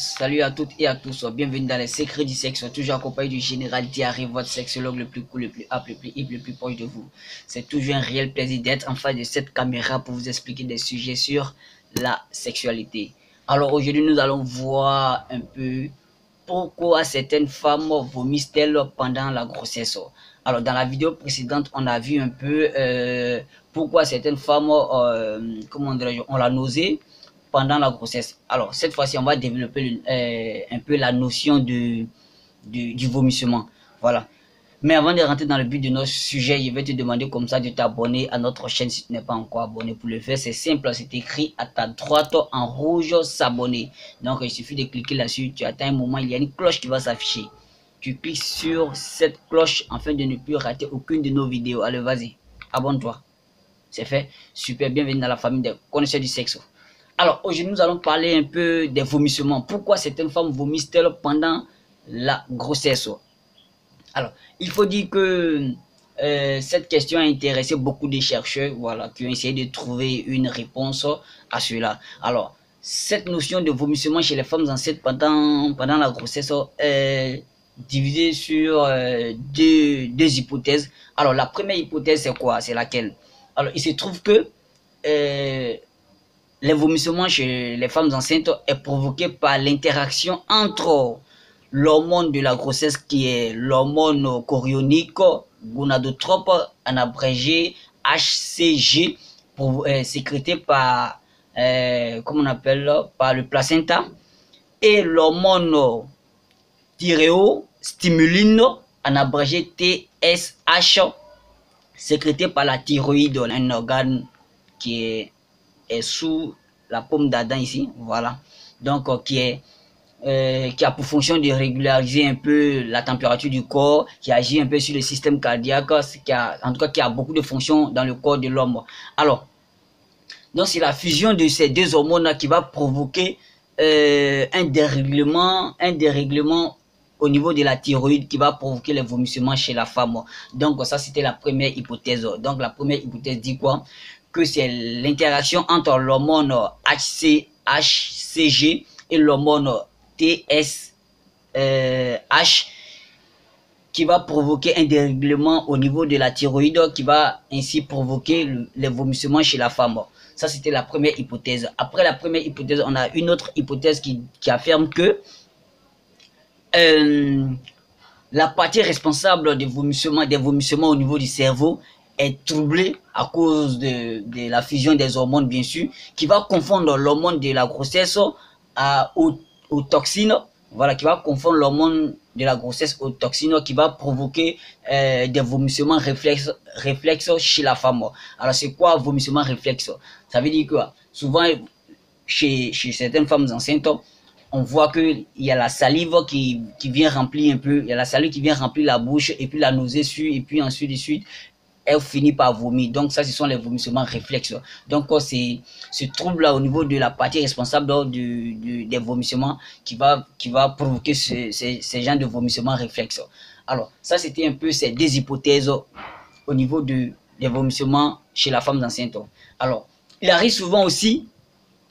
Salut à toutes et à tous, bienvenue dans les secrets du sexe, toujours accompagné du général Diarrhée, votre sexologue le plus cool, le plus apte, le plus hip, le plus proche de vous. C'est toujours un réel plaisir d'être en face de cette caméra pour vous expliquer des sujets sur la sexualité. Alors aujourd'hui, nous allons voir un peu pourquoi certaines femmes vomissent-elles pendant la grossesse. Alors dans la vidéo précédente, on a vu un peu pourquoi certaines femmes ont la nausée pendant la grossesse. Alors, cette fois-ci, on va développer un peu la notion du vomissement. Voilà. Mais avant de rentrer dans le but de notre sujet, je vais te demander comme ça de t'abonner à notre chaîne si tu n'es pas encore abonné. Pour le faire, c'est simple, c'est écrit à ta droite en rouge, s'abonner. Donc, il suffit de cliquer là-dessus. Tu attends un moment, il y a une cloche qui va s'afficher. Tu cliques sur cette cloche afin de ne plus rater aucune de nos vidéos. Allez, vas-y, abonne-toi. C'est fait. Super, bienvenue dans la famille des connaisseurs du sexe. Alors, aujourd'hui, nous allons parler un peu des vomissements. Pourquoi certaines femmes vomissent-elles pendant la grossesse? Alors, il faut dire que cette question a intéressé beaucoup de chercheurs, voilà, qui ont essayé de trouver une réponse à cela. Alors, cette notion de vomissement chez les femmes enceintes pendant la grossesse est divisée sur deux hypothèses. Alors, la première hypothèse, c'est quoi? C'est laquelle? Alors, il se trouve que les vomissements chez les femmes enceintes est provoqué par l'interaction entre l'hormone de la grossesse qui est l'hormone chorionique gonadotrope en abrégé HCG sécrété par comment on appelle par le placenta et l'hormone thyréostimuline en abrégé TSH sécrété par la thyroïde, un organe qui est sous la paume d'Adam ici, voilà. Donc qui a pour fonction de régulariser un peu la température du corps, qui agit un peu sur le système cardiaque, en tout cas qui a beaucoup de fonctions dans le corps de l'homme. Alors, donc c'est la fusion de ces deux hormones qui va provoquer un dérèglement au niveau de la thyroïde qui va provoquer les vomissements chez la femme. Donc ça c'était la première hypothèse. Donc la première hypothèse dit quoi? Que c'est l'interaction entre l'hormone HCG et l'hormone TSH qui va provoquer un dérèglement au niveau de la thyroïde qui va ainsi provoquer les vomissements chez la femme. Ça, c'était la première hypothèse. Après la première hypothèse, on a une autre hypothèse qui affirme que la partie responsable des vomissements au niveau du cerveau est troublée à cause de la fusion des hormones, bien sûr, qui va confondre l'hormone de la grossesse aux toxines. Voilà, qui va confondre l'hormone de la grossesse aux toxines, qui va provoquer des vomissements réflexes chez la femme. Alors, c'est quoi vomissement réflexe? Ça veut dire que souvent, chez certaines femmes enceintes, on voit qu'il y a la salive qui vient remplir un peu, il y a la salive qui vient remplir la bouche, et puis la nausée suit, et puis ensuite de suite, elle finit par vomir. Donc ça, ce sont les vomissements réflexes. Donc c'est ce trouble-là au niveau de la partie responsable des vomissements qui va provoquer ces genres de vomissements réflexes. Alors ça, c'était un peu ces deux hypothèses au niveau des vomissements chez la femme enceinte. Alors, il arrive souvent aussi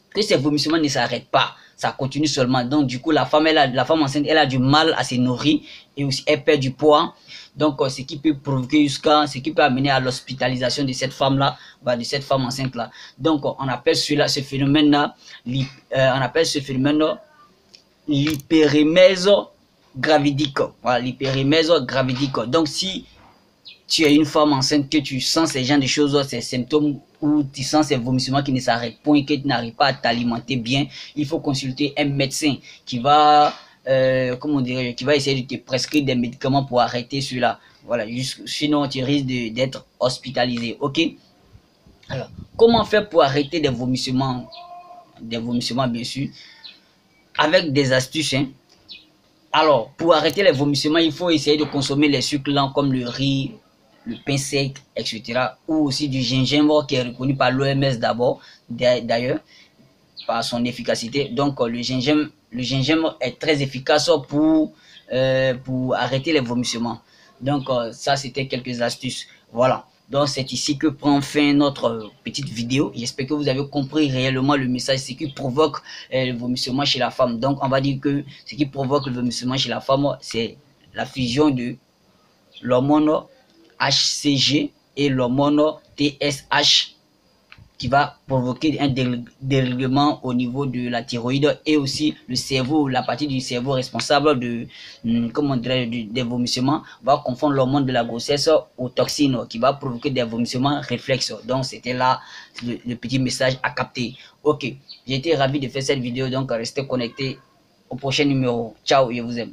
que ces vomissements ne s'arrêtent pas. Ça continue seulement. Donc, du coup, la femme enceinte, elle a du mal à se nourrir et aussi elle perd du poids. Donc, ce qui peut provoquer ce qui peut amener à l'hospitalisation de cette femme-là, de cette femme enceinte-là. Donc, on appelle ce phénomène-là, l'hyperémèse gravidique. Voilà, l'hyperémèse gravidique. Donc, si tu es une femme enceinte, que tu sens ces genres de choses, ces symptômes où tu sens ces vomissements qui ne s'arrêtent point et que tu n'arrives pas à t'alimenter bien, il faut consulter un médecin qui va, qui va essayer de te prescrire des médicaments pour arrêter cela. Voilà, sinon tu risques d'être hospitalisé. Ok? Alors, comment faire pour arrêter des vomissements? Des vomissements, bien sûr, avec des astuces. Hein? Alors, pour arrêter les vomissements, il faut essayer de consommer les sucres lents comme le riz, le pain sec, etc. Ou aussi du gingembre qui est reconnu par l'OMS d'abord, d'ailleurs, par son efficacité. Donc, le gingembre est très efficace pour arrêter les vomissements. Donc, ça, c'était quelques astuces. Voilà. Donc c'est ici que prend fin notre petite vidéo. J'espère que vous avez compris réellement le message, ce qui provoque le vomissement chez la femme. Donc on va dire que ce qui provoque le vomissement chez la femme, c'est la fusion de l'hormone HCG et l'hormone TSH qui va provoquer un dérèglement au niveau de la thyroïde et aussi le cerveau, la partie du cerveau responsable de, comment dirais, des vomissements va confondre l'hormone de la grossesse aux toxines qui va provoquer des vomissements réflexes. Donc c'était là le petit message à capter. Ok, j'ai été ravi de faire cette vidéo, donc restez connectés au prochain numéro. Ciao, je vous aime.